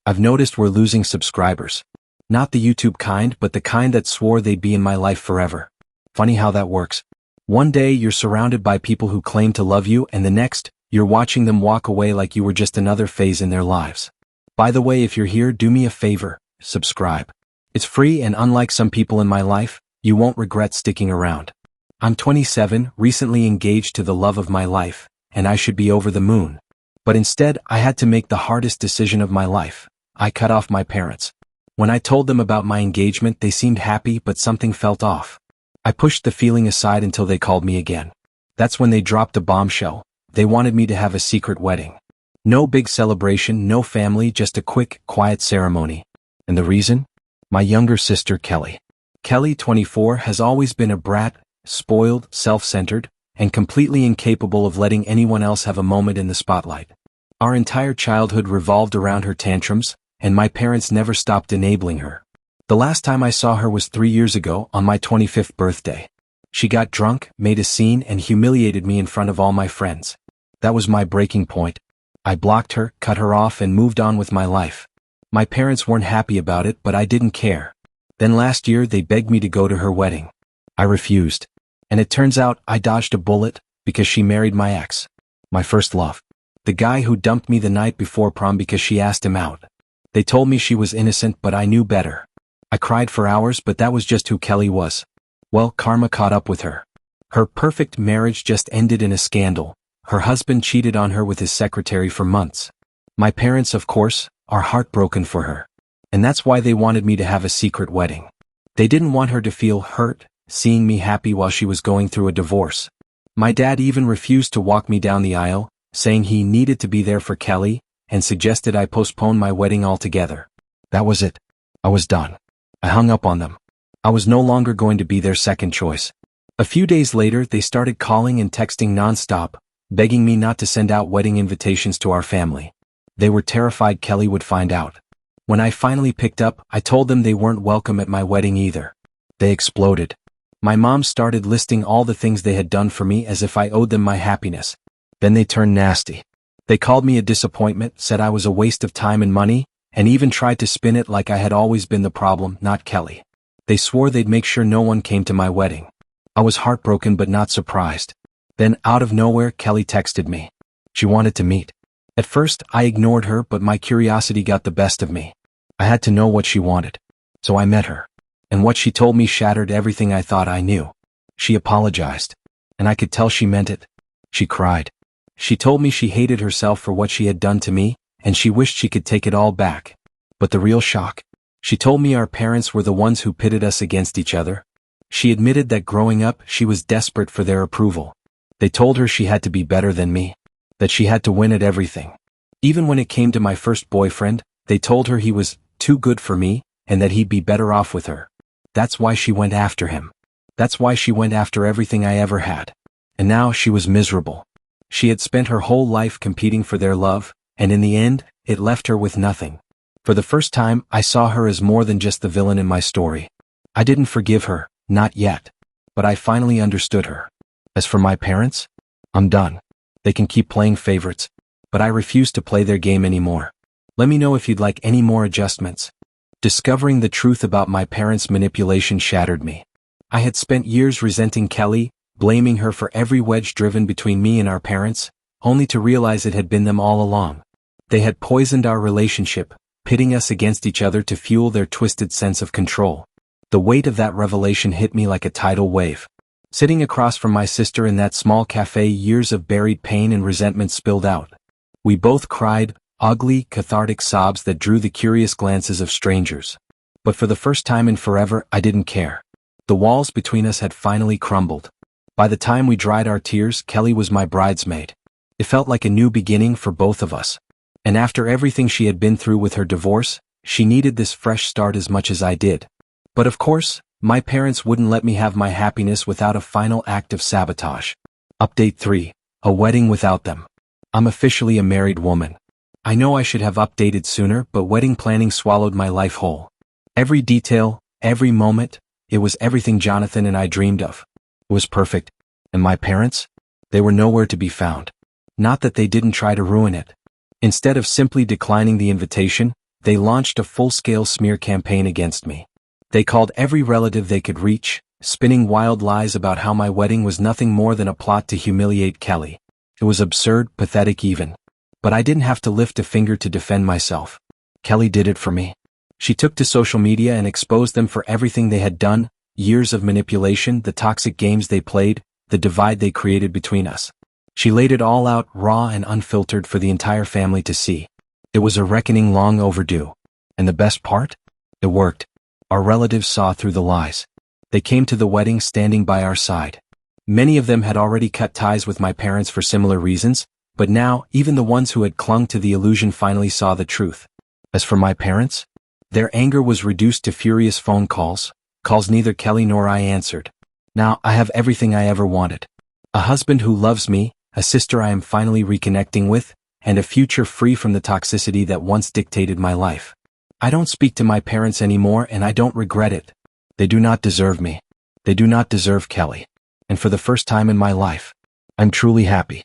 I've noticed we're losing subscribers. Not the YouTube kind, but the kind that swore they'd be in my life forever. Funny how that works. One day you're surrounded by people who claim to love you, and the next, you're watching them walk away like you were just another phase in their lives. By the way, if you're here, do me a favor, subscribe. It's free, and unlike some people in my life, you won't regret sticking around. I'm 27, recently engaged to the love of my life, and I should be over the moon. But instead, I had to make the hardest decision of my life. I cut off my parents. When I told them about my engagement, they seemed happy, but something felt off. I pushed the feeling aside until they called me again. That's when they dropped a bombshell. They wanted me to have a secret wedding. No big celebration, no family, just a quick, quiet ceremony. And the reason? My younger sister, Kelly. Kelly, 24, has always been a brat, spoiled, self-centered, and completely incapable of letting anyone else have a moment in the spotlight. Our entire childhood revolved around her tantrums, and my parents never stopped enabling her. The last time I saw her was 3 years ago, on my 25th birthday. She got drunk, made a scene, and humiliated me in front of all my friends. That was my breaking point. I blocked her, cut her off, and moved on with my life. My parents weren't happy about it, but I didn't care. Then last year they begged me to go to her wedding. I refused. And it turns out I dodged a bullet, because she married my ex. My first love. The guy who dumped me the night before prom because she asked him out. They told me she was innocent, but I knew better. I cried for hours, but that was just who Kelly was. Well, karma caught up with her. Her perfect marriage just ended in a scandal. Her husband cheated on her with his secretary for months. My parents, of course, are heartbroken for her. And that's why they wanted me to have a secret wedding. They didn't want her to feel hurt, seeing me happy while she was going through a divorce. My dad even refused to walk me down the aisle, saying he needed to be there for Kelly, and suggested I postpone my wedding altogether. That was it. I was done. I hung up on them. I was no longer going to be their second choice. A few days later, they started calling and texting nonstop, begging me not to send out wedding invitations to our family. They were terrified Kelly would find out. When I finally picked up, I told them they weren't welcome at my wedding either. They exploded. My mom started listing all the things they had done for me as if I owed them my happiness. Then they turned nasty. They called me a disappointment, said I was a waste of time and money, and even tried to spin it like I had always been the problem, not Kelly. They swore they'd make sure no one came to my wedding. I was heartbroken but not surprised. Then, out of nowhere, Kelly texted me. She wanted to meet. At first, I ignored her, but my curiosity got the best of me. I had to know what she wanted. So I met her. And what she told me shattered everything I thought I knew. She apologized. And I could tell she meant it. She cried. She told me she hated herself for what she had done to me, and she wished she could take it all back. But the real shock? She told me our parents were the ones who pitted us against each other. She admitted that growing up, she was desperate for their approval. They told her she had to be better than me. That she had to win at everything. Even when it came to my first boyfriend, they told her he was too good for me, and that he'd be better off with her. That's why she went after him. That's why she went after everything I ever had. And now she was miserable. She had spent her whole life competing for their love, and in the end, it left her with nothing. For the first time, I saw her as more than just the villain in my story. I didn't forgive her, not yet. But I finally understood her. As for my parents, I'm done. They can keep playing favorites, but I refuse to play their game anymore. Let me know if you'd like any more adjustments. Discovering the truth about my parents' manipulation shattered me. I had spent years resenting Kelly, blaming her for every wedge driven between me and our parents, only to realize it had been them all along. They had poisoned our relationship, pitting us against each other to fuel their twisted sense of control. The weight of that revelation hit me like a tidal wave. Sitting across from my sister in that small cafe, years of buried pain and resentment spilled out. We both cried, ugly, cathartic sobs that drew the curious glances of strangers. But for the first time in forever, I didn't care. The walls between us had finally crumbled. By the time we dried our tears, Kelly was my bridesmaid. It felt like a new beginning for both of us. And after everything she had been through with her divorce, she needed this fresh start as much as I did. But of course, my parents wouldn't let me have my happiness without a final act of sabotage. Update 3. A wedding without them. I'm officially a married woman. I know I should have updated sooner, but wedding planning swallowed my life whole. Every detail, every moment, it was everything Jonathan and I dreamed of. It was perfect. And my parents? They were nowhere to be found. Not that they didn't try to ruin it. Instead of simply declining the invitation, They launched a full-scale smear campaign against me. They called every relative they could reach, spinning wild lies about how my wedding was nothing more than a plot to humiliate Kelly. It was absurd, pathetic even. But I didn't have to lift a finger to defend myself. Kelly did it for me. She took to social media and exposed them for everything they had done, years of manipulation, the toxic games they played, the divide they created between us. She laid it all out, raw and unfiltered, for the entire family to see. It was a reckoning long overdue. And the best part? It worked. Our relatives saw through the lies. They came to the wedding standing by our side. Many of them had already cut ties with my parents for similar reasons, but now, even the ones who had clung to the illusion finally saw the truth. As for my parents, their anger was reduced to furious phone calls neither Kelly nor I answered. Now, I have everything I ever wanted. A husband who loves me, a sister I am finally reconnecting with, and a future free from the toxicity that once dictated my life. I don't speak to my parents anymore, and I don't regret it. They do not deserve me. They do not deserve Kelly. And for the first time in my life, I'm truly happy.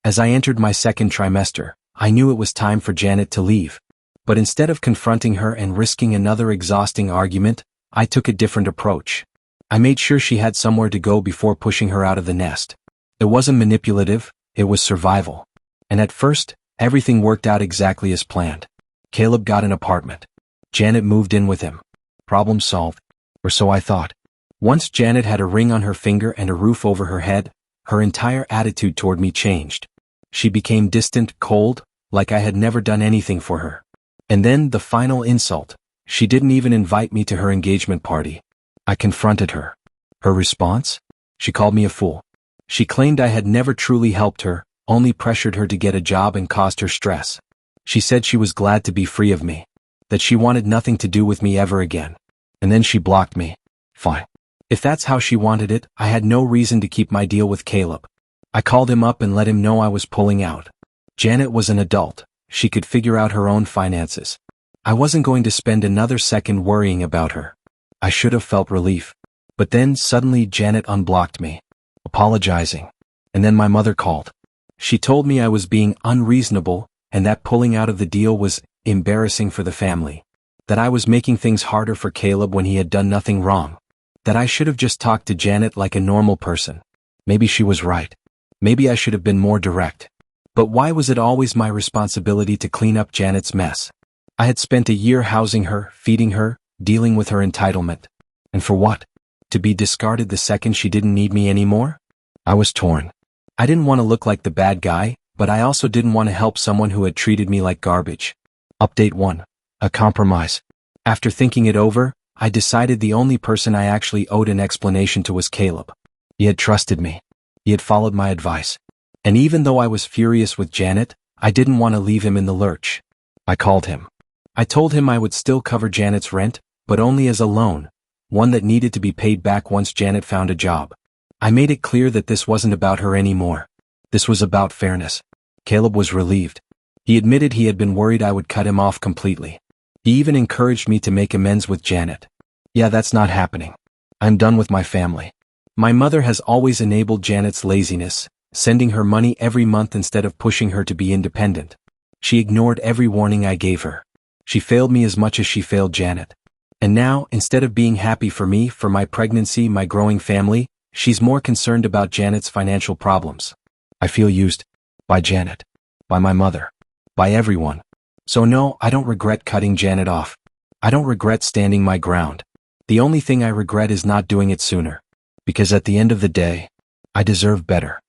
As I entered my second trimester, I knew it was time for Janet to leave. But instead of confronting her and risking another exhausting argument, I took a different approach. I made sure she had somewhere to go before pushing her out of the nest. It wasn't manipulative, it was survival. And at first, everything worked out exactly as planned. Caleb got an apartment. Janet moved in with him. Problem solved. Or so I thought. Once Janet had a ring on her finger and a roof over her head, her entire attitude toward me changed. She became distant, cold, like I had never done anything for her. And then the final insult. She didn't even invite me to her engagement party. I confronted her. Her response? She called me a fool. She claimed I had never truly helped her, only pressured her to get a job and caused her stress. She said she was glad to be free of me, that she wanted nothing to do with me ever again. And then she blocked me. Fine. If that's how she wanted it, I had no reason to keep my deal with Caleb. I called him up and let him know I was pulling out. Janet was an adult. She could figure out her own finances. I wasn't going to spend another second worrying about her. I should have felt relief. But then suddenly Janet unblocked me, apologizing. And then my mother called. She told me I was being unreasonable and that pulling out of the deal was embarrassing for the family. That I was making things harder for Caleb when he had done nothing wrong. That I should have just talked to Janet like a normal person. Maybe she was right. Maybe I should have been more direct. But why was it always my responsibility to clean up Janet's mess? I had spent a year housing her, feeding her, dealing with her entitlement. And for what? To be discarded the second she didn't need me anymore? I was torn. I didn't want to look like the bad guy, but I also didn't want to help someone who had treated me like garbage. Update 1. A compromise. After thinking it over, I decided the only person I actually owed an explanation to was Caleb. He had trusted me. He had followed my advice. And even though I was furious with Janet, I didn't want to leave him in the lurch. I called him. I told him I would still cover Janet's rent, but only as a loan, one that needed to be paid back once Janet found a job. I made it clear that this wasn't about her anymore. This was about fairness. Caleb was relieved. He admitted he had been worried I would cut him off completely. He even encouraged me to make amends with Janet. Yeah, that's not happening. I'm done with my family. My mother has always enabled Janet's laziness, sending her money every month instead of pushing her to be independent. She ignored every warning I gave her. She failed me as much as she failed Janet. And now, instead of being happy for me, for my pregnancy, my growing family, she's more concerned about Janet's financial problems. I feel used. By Janet. By my mother. By everyone. So no, I don't regret cutting Janet off. I don't regret standing my ground. The only thing I regret is not doing it sooner. Because at the end of the day, I deserve better.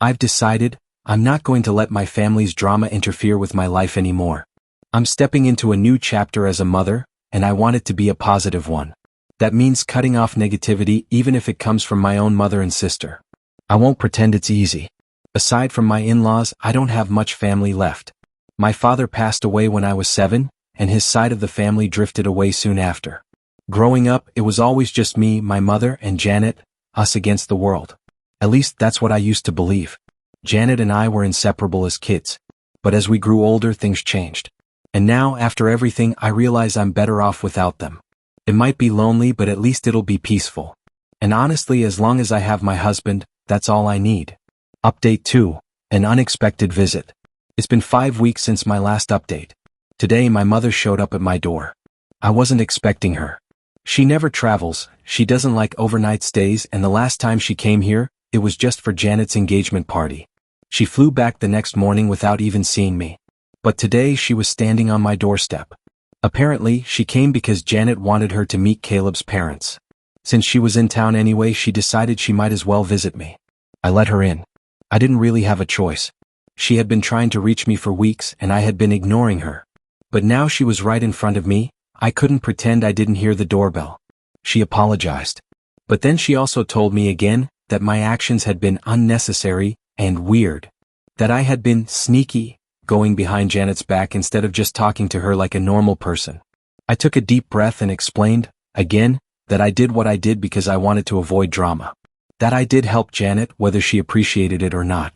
I've decided, I'm not going to let my family's drama interfere with my life anymore. I'm stepping into a new chapter as a mother, and I want it to be a positive one. That means cutting off negativity even if it comes from my own mother and sister. I won't pretend it's easy. Aside from my in-laws, I don't have much family left. My father passed away when I was 7, and his side of the family drifted away soon after. Growing up, it was always just me, my mother, and Janet, us against the world. At least that's what I used to believe. Janet and I were inseparable as kids. But as we grew older, things changed. And now, after everything, I realize I'm better off without them. It might be lonely, but at least it'll be peaceful. And honestly, as long as I have my husband, that's all I need. Update 2. An unexpected visit. It's been 5 weeks since my last update. Today my mother showed up at my door. I wasn't expecting her. She never travels, she doesn't like overnight stays, and the last time she came here, it was just for Janet's engagement party. She flew back the next morning without even seeing me. But today she was standing on my doorstep. Apparently, she came because Janet wanted her to meet Caleb's parents. Since she was in town anyway, she decided she might as well visit me. I let her in. I didn't really have a choice. She had been trying to reach me for weeks and I had been ignoring her. But now she was right in front of me. I couldn't pretend I didn't hear the doorbell. She apologized. But then she also told me again that my actions had been unnecessary and weird. That I had been sneaky, going behind Janet's back instead of just talking to her like a normal person. I took a deep breath and explained, again, that I did what I did because I wanted to avoid drama. That I did help Janet whether she appreciated it or not.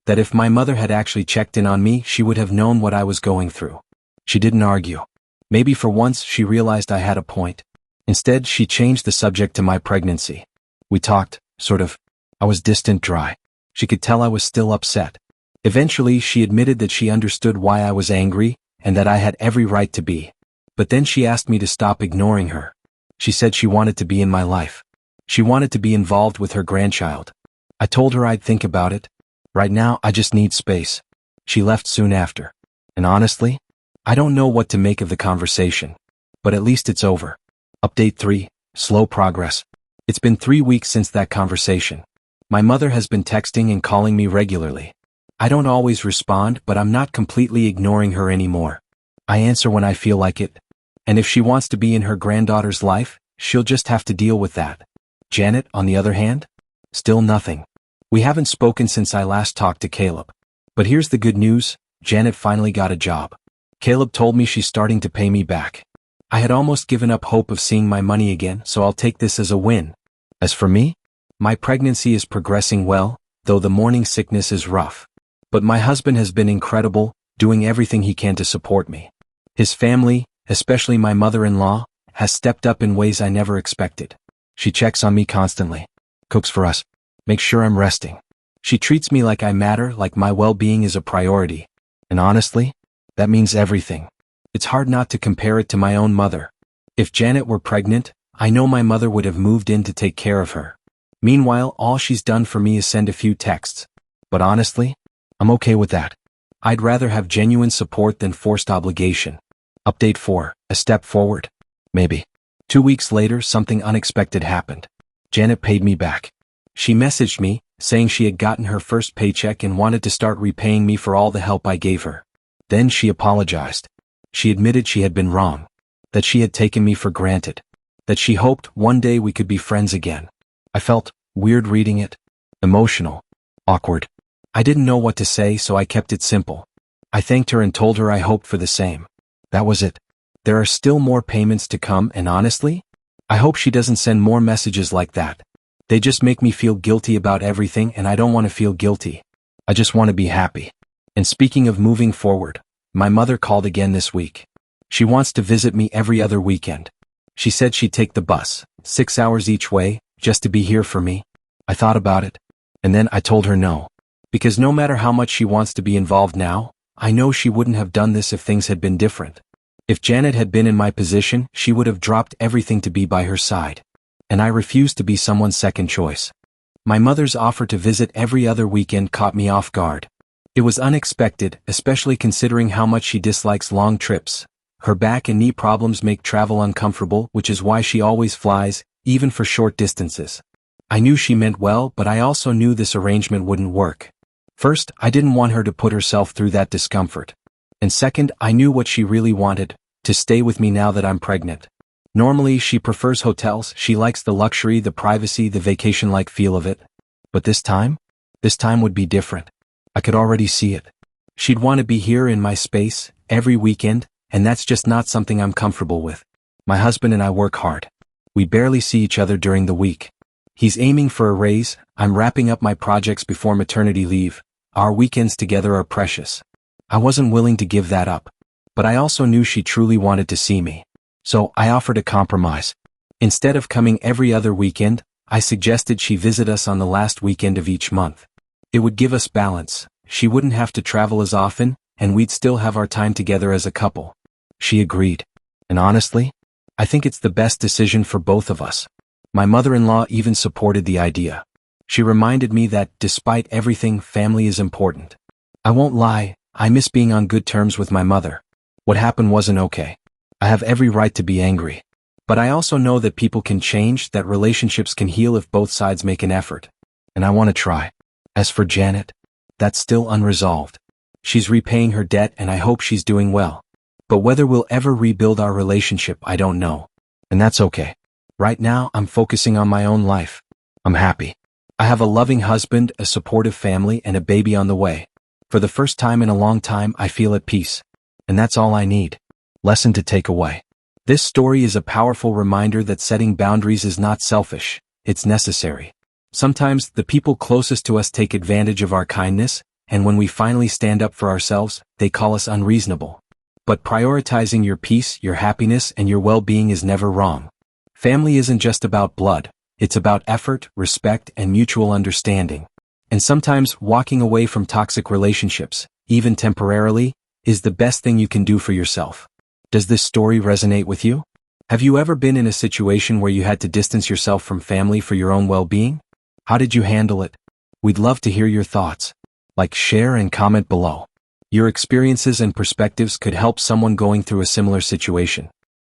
That if my mother had actually checked in on me, she would have known what I was going through. She didn't argue. Maybe for once she realized I had a point. Instead, she changed the subject to my pregnancy. We talked, sort of. I was distant, dry. She could tell I was still upset. Eventually, she admitted that she understood why I was angry, and that I had every right to be. But then she asked me to stop ignoring her. She said she wanted to be in my life. She wanted to be involved with her grandchild. I told her I'd think about it. Right now, I just need space. She left soon after. And honestly, I don't know what to make of the conversation. But at least it's over. Update 3, slow progress. It's been 3 weeks since that conversation. My mother has been texting and calling me regularly. I don't always respond, but I'm not completely ignoring her anymore. I answer when I feel like it. And if she wants to be in her granddaughter's life, she'll just have to deal with that. Janet, on the other hand? Still nothing. We haven't spoken since I last talked to Caleb. But here's the good news, Janet finally got a job. Caleb told me she's starting to pay me back. I had almost given up hope of seeing my money again, so I'll take this as a win. As for me, my pregnancy is progressing well, though the morning sickness is rough. But my husband has been incredible, doing everything he can to support me. His family, especially my mother-in-law, has stepped up in ways I never expected. She checks on me constantly, cooks for us, makes sure I'm resting. She treats me like I matter, like my well-being is a priority. And honestly, that means everything. It's hard not to compare it to my own mother. If Janet were pregnant, I know my mother would have moved in to take care of her. Meanwhile, all she's done for me is send a few texts. But honestly, I'm okay with that. I'd rather have genuine support than forced obligation. Update 4, a step forward. Maybe. 2 weeks later, something unexpected happened. Janet paid me back. She messaged me, saying she had gotten her first paycheck and wanted to start repaying me for all the help I gave her. Then she apologized. She admitted she had been wrong. That she had taken me for granted. That she hoped one day we could be friends again. I felt weird reading it. Emotional. Awkward. I didn't know what to say, so I kept it simple. I thanked her and told her I hoped for the same. That was it. There are still more payments to come, and honestly, I hope she doesn't send more messages like that. They just make me feel guilty about everything, and I don't want to feel guilty. I just want to be happy. And speaking of moving forward, my mother called again this week. She wants to visit me every other weekend. She said she'd take the bus, 6 hours each way, just to be here for me. I thought about it, and then I told her no. Because no matter how much she wants to be involved now, I know she wouldn't have done this if things had been different. If Janet had been in my position, she would have dropped everything to be by her side. And I refused to be someone's second choice. My mother's offer to visit every other weekend caught me off guard. It was unexpected, especially considering how much she dislikes long trips. Her back and knee problems make travel uncomfortable, which is why she always flies, even for short distances. I knew she meant well, but I also knew this arrangement wouldn't work. First, I didn't want her to put herself through that discomfort. And second, I knew what she really wanted, to stay with me now that I'm pregnant. Normally, she prefers hotels, she likes the luxury, the privacy, the vacation-like feel of it. But this time would be different. I could already see it. She'd want to be here in my space, every weekend, and that's just not something I'm comfortable with. My husband and I work hard. We barely see each other during the week. He's aiming for a raise, I'm wrapping up my projects before maternity leave. Our weekends together are precious. I wasn't willing to give that up. But I also knew she truly wanted to see me. So I offered a compromise. Instead of coming every other weekend, I suggested she visit us on the last weekend of each month. It would give us balance, she wouldn't have to travel as often, and we'd still have our time together as a couple. She agreed. And honestly, I think it's the best decision for both of us. My mother-in-law even supported the idea. She reminded me that, despite everything, family is important. I won't lie, I miss being on good terms with my mother. What happened wasn't okay. I have every right to be angry. But I also know that people can change, that relationships can heal if both sides make an effort. And I want to try. As for Janet, that's still unresolved. She's repaying her debt and I hope she's doing well. But whether we'll ever rebuild our relationship, I don't know. And that's okay. Right now, I'm focusing on my own life. I'm happy. I have a loving husband, a supportive family, and a baby on the way. For the first time in a long time, I feel at peace. And that's all I need. Lesson to take away. This story is a powerful reminder that setting boundaries is not selfish, it's necessary. Sometimes, the people closest to us take advantage of our kindness, and when we finally stand up for ourselves, they call us unreasonable. But prioritizing your peace, your happiness, and your well-being is never wrong. Family isn't just about blood, it's about effort, respect, and mutual understanding. And sometimes, walking away from toxic relationships, even temporarily, is the best thing you can do for yourself. Does this story resonate with you? Have you ever been in a situation where you had to distance yourself from family for your own well-being? How did you handle it? We'd love to hear your thoughts. Like, share, and comment below. Your experiences and perspectives could help someone going through a similar situation.